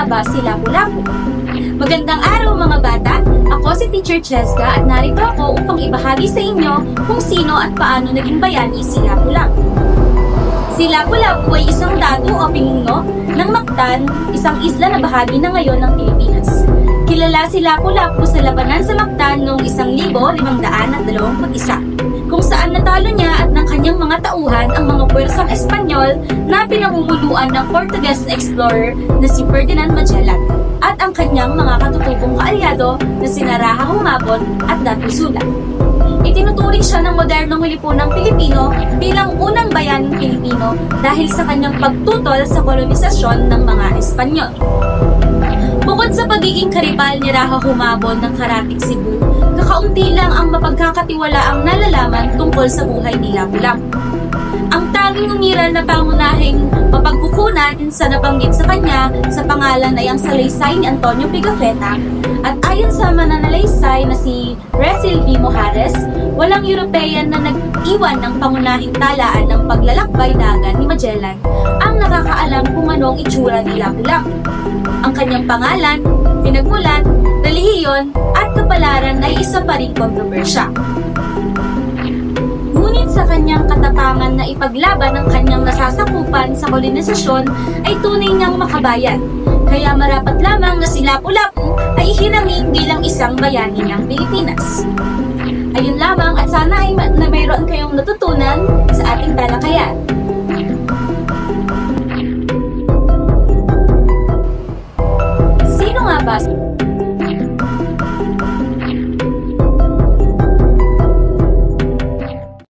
nga ba si Lapu-Lapu? Magandang araw mga bata! Ako si Teacher Cheska at narito ako upang ibahagi sa inyo kung sino at paano naging bayani si Lapu-Lapu. Si Lapu-Lapu ay isang datu o pinuno ng Mactan, isang isla na bahagi na ngayon ng Pilipinas. Kilala si Lapu-Lapu sa labanan sa Mactan noong 1521, kung saan natalo niya at ng kanyang mga tauhan ang mga puwersang Espanyol na pinamumuluan ng Portuguese explorer na si Ferdinand Magellan at ang kanyang mga katutubong kaalyado na sina Raha Humabon at Datu Sula. Itinuturing siya ng modernong lipunang Pilipino bilang unang bayaning Pilipino dahil sa kanyang pagtutol sa kolonisasyon ng mga Espanyol. Bukod sa pagiging karibal ni Raha Humabon ng Karatig Cebu, kakaunti lang ang mapagkakatiwalaang nalalaman tungkol sa buhay ni Lapu-Lapu. Ang tanging umiral na pangunahing mapagkukunan sa nabanggit sa kanya sa pangalan ay ang salaysay ni Antonio Pigafetta, at ayon sa mananalaysay na si Cecil V. Mojares, walang European na nag-iwan ng pangunahing talaan ng paglalakbay dagat ni Magellan ang nakakaalam kung anong itsura ni Lapu-Lapu. Ang kanyang pangalan, pinagmulan, relihiyon at kapalaran ay isa pa ring kontrobersya. Ngunit sa kanyang katapangan na ipaglaban ang kanyang nasasakupan sa kolonisasyon ay tunay niyang makabayan, kaya marapat lamang na si Lapu-Lapu ay ihinangin bilang isang bayani ng Pilipinas. Ayun lamang at sana ay mayroon kayong natutunan sa ating talakayan.